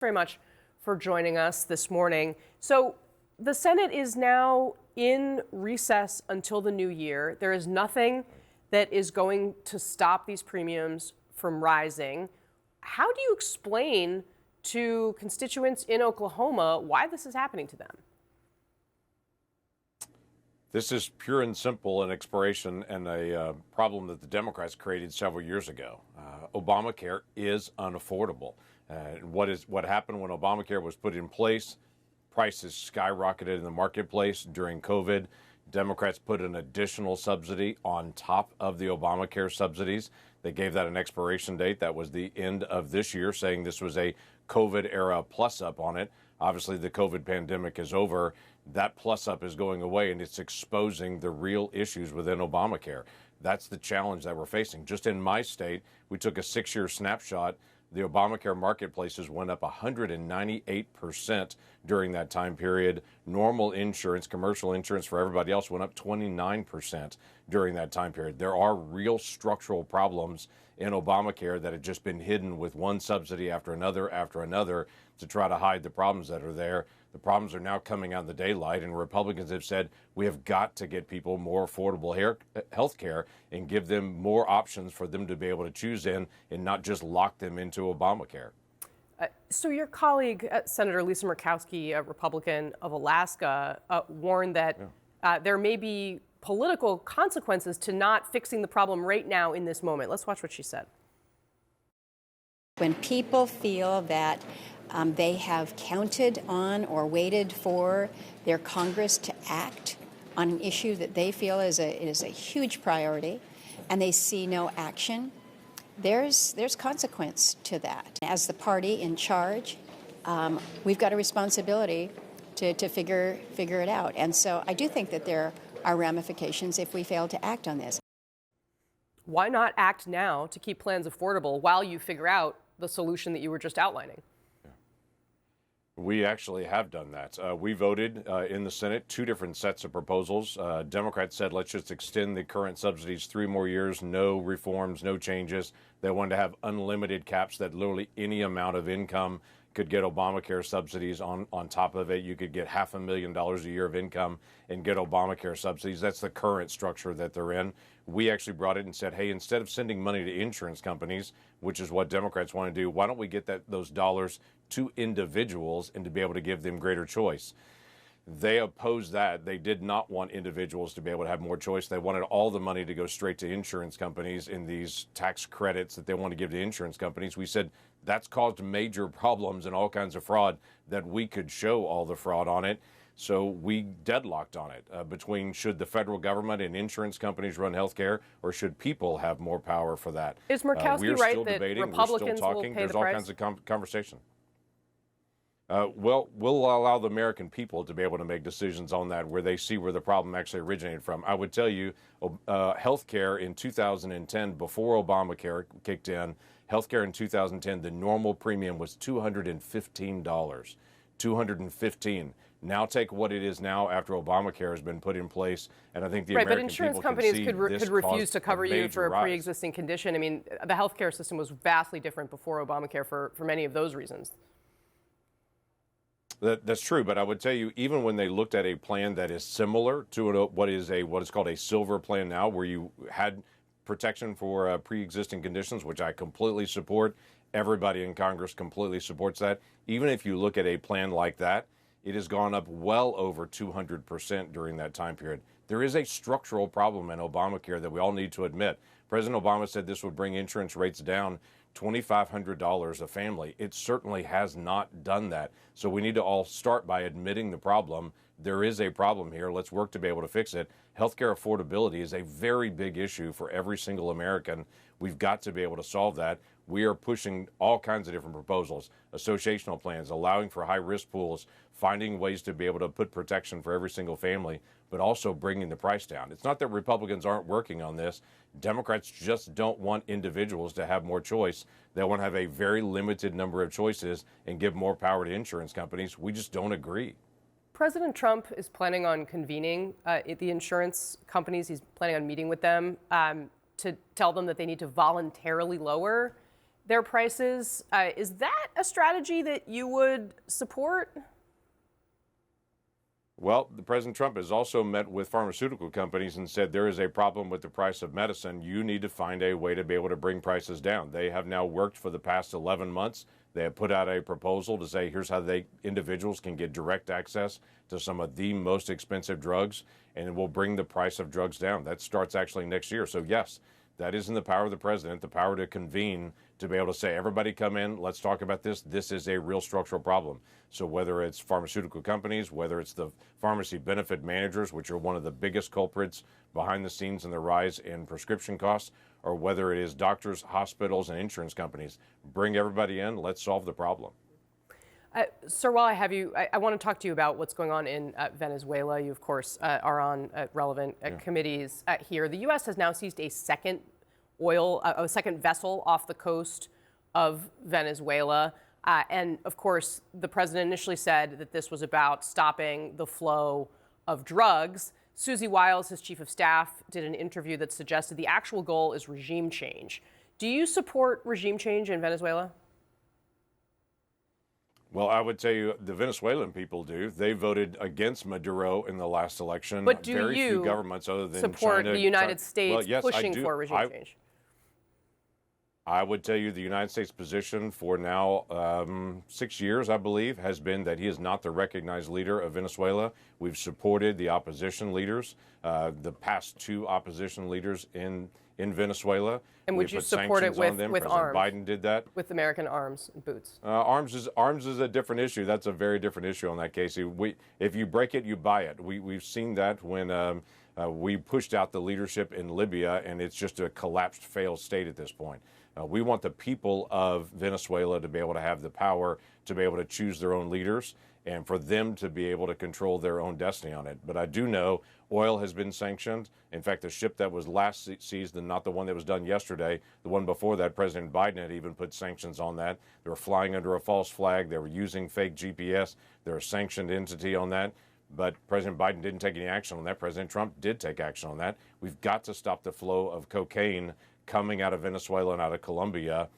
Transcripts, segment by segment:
Very much for joining us this morning. So the Senate is now in recess until the new year. There is nothing that is going to stop these premiums from rising. How do you explain to constituents in Oklahoma why this is happening to them? This is pure and simple an expiration and a problem that the Democrats created several years ago. Obamacare is unaffordable. What happened when Obamacare was put in place? Prices skyrocketed in the marketplace during COVID. Democrats put an additional subsidy on top of the Obamacare subsidies. They gave that an expiration date. That was the end of this year, saying this was a COVID era plus up on it. Obviously, the COVID pandemic is over. That plus up is going away, and it's exposing the real issues within Obamacare. That's the challenge that we're facing. Just in my state, we took a 6-year snapshot. The Obamacare marketplaces went up 198% during that time period. Normal insurance, commercial insurance for everybody else went up 29% during that time period. There are real structural problems in Obamacare that have just been hidden with one subsidy after another to try to hide the problems that are there. The problems are now coming out in the daylight, and Republicans have said we have got to get people more affordable health care and give them more options for them to be able to choose in and not just lock them into Obamacare. So your colleague, Senator Lisa Murkowski, a Republican of Alaska, warned that there may be political consequences to not fixing the problem right now in this moment. Let's watch what she said. When people feel that they have counted on or waited for their Congress to act on an issue that they feel is a huge priority, and they see no action, there's consequence to that. As the party in charge, we've got a responsibility to figure it out. And so I do think that there are ramifications if we fail to act on this. Why not act now to keep plans affordable while you figure out the solution that you were just outlining? We actually have done that. We voted in the Senate 2 different sets of proposals. Democrats said, let's just extend the current subsidies 3 more years, no reforms, no changes. They wanted to have unlimited caps that literally any amount of income could get Obamacare subsidies on top of it. You could get $500,000 a year of income and get Obamacare subsidies. That's the current structure that they're in. We actually brought it and said, hey, instead of sending money to insurance companies, which is what Democrats want to do, why don't we get those dollars to individuals and to be able to give them greater choice? They opposed that. They did not want individuals to be able to have more choice. They wanted all the money to go straight to insurance companies in these tax credits that they want to give to insurance companies. We said that's caused major problems and all kinds of fraud that we could show all the fraud on it. So we deadlocked on it between should the federal government and insurance companies run health care or should people have more power for that? Is Murkowski right that Republicans will pay There's the all price? kinds of conversation. Well, we'll allow the American people to be able to make decisions on that where they see where the problem actually originated from. I would tell you, health care in 2010, before Obamacare kicked in, health care in 2010, the normal premium was $215. $215. Now take what it is now after Obamacare has been put in place, and I think the American people can see but insurance companies could refuse to cover you for a rise. pre-existing condition. I mean, the healthcare system was vastly different before Obamacare for many of those reasons. That's true, but I would tell you, even when they looked at a plan that is similar to what is called a silver plan now, where you had protection for pre-existing conditions, which I completely support. Everybody in Congress completely supports that. Even if you look at a plan like that, it has gone up well over 200% during that time period. There is a structural problem in Obamacare that we all need to admit. President Obama said this would bring insurance rates down $2,500 a family. It certainly has not done that. So we need to all start by admitting the problem. There is a problem here. Let's work to be able to fix it. Healthcare affordability is a very big issue for every single American. We've got to be able to solve that. We are pushing all kinds of different proposals, associational plans, allowing for high-risk pools, finding ways to be able to put protection for every single family, but also bringing the price down. It's not that Republicans aren't working on this. Democrats just don't want individuals to have more choice. They want to have a very limited number of choices and give more power to insurance companies. We just don't agree. President Trump is planning on convening the insurance companies. He's planning on meeting with them to tell them that they need to voluntarily lower their prices. Is that a strategy that you would support? Well, President Trump has also met with pharmaceutical companies and said there is a problem with the price of medicine. You need to find a way to be able to bring prices down. They have now worked for the past 11 months. They have put out a proposal to say here's how individuals can get direct access to some of the most expensive drugs, and it will bring the price of drugs down. That starts actually next year. So yes, that is in the power of the president, the power to convene, to be able to say, everybody come in, let's talk about this. This is a real structural problem. So whether it's pharmaceutical companies, whether it's the pharmacy benefit managers, which are one of the biggest culprits behind the scenes in the rise in prescription costs, or whether it is doctors, hospitals, and insurance companies, bring everybody in, let's solve the problem. Sir, while I have you, I want to talk to you about what's going on in Venezuela. You, of course, are on relevant committees here. The U.S. has now seized a second vessel off the coast of Venezuela. And, of course, the president initially said that this was about stopping the flow of drugs. Susie Wiles, his chief of staff, did an interview that suggested the actual goal is regime change. Do you support regime change in Venezuela? Well, I would tell you the Venezuelan people do. They voted against Maduro in the last election. But do Very you few governments other than support China, the United States well, yes, pushing for regime change? I would tell you the United States position for now 6 years, I believe, has been that he is not the recognized leader of Venezuela. We've supported the opposition leaders, the past two opposition leaders in Venezuela. And would you support it with President arms? Biden did that. With American arms and boots? Arms is a different issue. That's a very different issue on that, Kasie. If you break it, you buy it. We've seen that when we pushed out the leadership in Libya, and it's just a collapsed, failed state at this point. We want the people of Venezuela to be able to have the power to be able to choose their own leaders and for them to be able to control their own destiny on it. But I do know oil has been sanctioned. In fact, the ship that was last seized, and not the one that was done yesterday, the one before that, President Biden had even put sanctions on that. They were flying under a false flag. They were using fake GPS. They're a sanctioned entity on that. But President Biden didn't take any action on that. President Trump did take action on that. We've got to stop the flow of cocaine coming out of Venezuela and out of Colombia.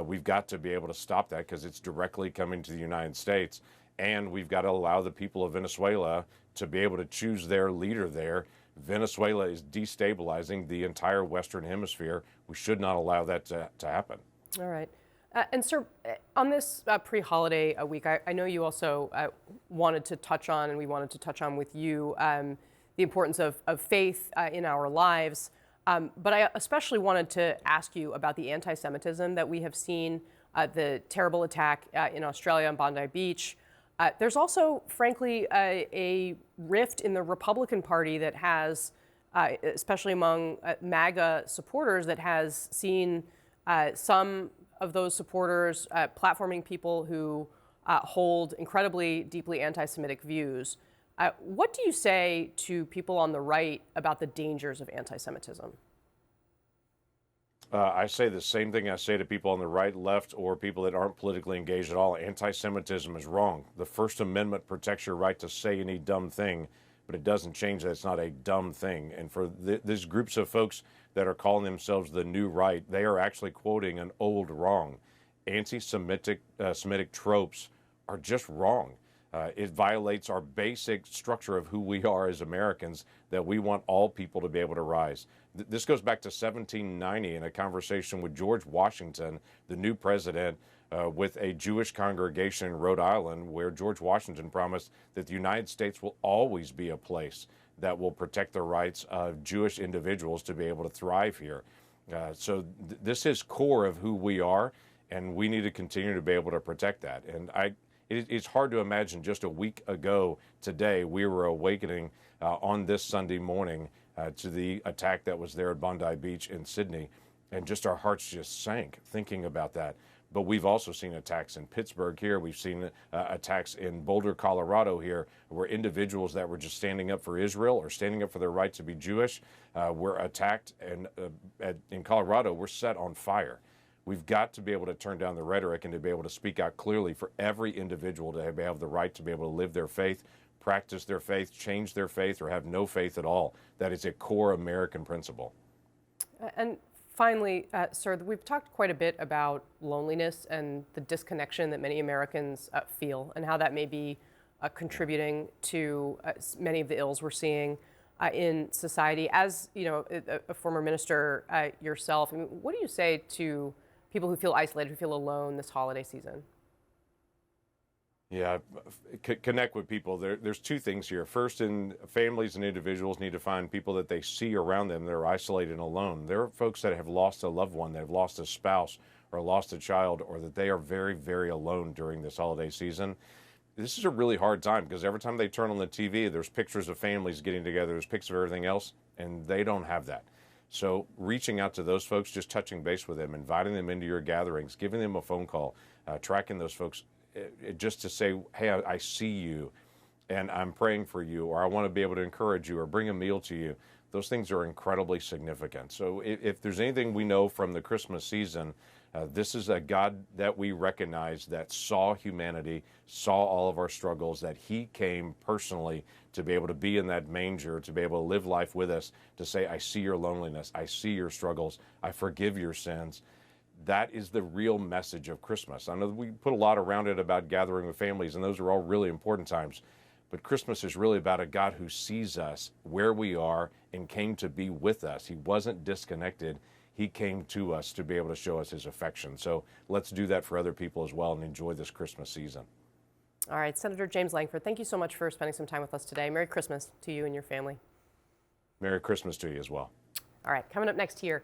We've got to be able to stop that because it's directly coming to the United States. And we've got to allow the people of Venezuela to be able to choose their leader there. Venezuela is destabilizing the entire Western Hemisphere. We should not allow that to happen. All right. And sir, on this pre-holiday week, I know you also wanted to touch on, and we wanted to touch on with you, the importance of faith in our lives. But I especially wanted to ask you about the anti-Semitism that we have seen, the terrible attack in Australia on Bondi Beach. There's also, frankly, a rift in the Republican Party that has, especially among MAGA supporters, that has seen some of those supporters platforming people who hold incredibly deeply anti-Semitic views. What do you say to people on the right about the dangers of anti-Semitism? I say the same thing I say to people on the right, left, or people that aren't politically engaged at all. Anti-Semitism is wrong. The First Amendment protects your right to say any dumb thing, but it doesn't change that it's not a dumb thing. And for these groups of folks that are calling themselves the new right, they are actually quoting an old wrong. Anti-Semitic Semitic tropes are just wrong. It violates our basic structure of who we are as Americans, that we want all people to be able to rise. This goes back to 1790 in a conversation with George Washington, the new president, with a Jewish congregation in Rhode Island, where George Washington promised that the United States will always be a place that will protect the rights of Jewish individuals to be able to thrive here. So this is core of who we are, and we need to continue to be able to protect that. And it's hard to imagine just a week ago today we were awakening on this Sunday morning to the attack that was there at Bondi Beach in Sydney, and just our hearts just sank thinking about that. But we've also seen attacks in Pittsburgh here. We've seen attacks in Boulder, Colorado here, where individuals that were just standing up for Israel or standing up for their right to be Jewish were attacked, and in Colorado were set on fire. We've got to be able to turn down the rhetoric and to be able to speak out clearly for every individual to have the right to be able to live their faith, practice their faith, change their faith, or have no faith at all. That is a core American principle. And Finally, sir, we've talked quite a bit about loneliness and the disconnection that many Americans feel, and how that may be contributing to many of the ills we're seeing in society. As you know, a former minister yourself, I mean, what do you say to people who feel isolated, who feel alone this holiday season? Yeah, connect with people. There's two things here. First, families and individuals need to find people that they see around them that are isolated and alone. There are folks that have lost a loved one, that have lost a spouse or lost a child, or that they are very, very alone during this holiday season. This is a really hard time because every time they turn on the TV, there's pictures of families getting together, there's pictures of everything else, and they don't have that. So reaching out to those folks, just touching base with them, inviting them into your gatherings, giving them a phone call, tracking those folks, just to say, hey, I see you and I'm praying for you, or I want to be able to encourage you or bring a meal to you. Those things are incredibly significant. So if there's anything we know from the Christmas season, this is a God that we recognize, that saw humanity, saw all of our struggles, that he came personally to be able to be in that manger, to be able to live life with us, to say, I see your loneliness, I see your struggles, I forgive your sins. That is the real message of Christmas. I know we put a lot around it about gathering with families, and those are all really important times. But Christmas is really about a God who sees us where we are and came to be with us. He wasn't disconnected. He came to us to be able to show us his affection. So let's do that for other people as well and enjoy this Christmas season. All right, Senator James Lankford, thank you so much for spending some time with us today. Merry Christmas to you and your family. Merry Christmas to you as well. All right, coming up next here.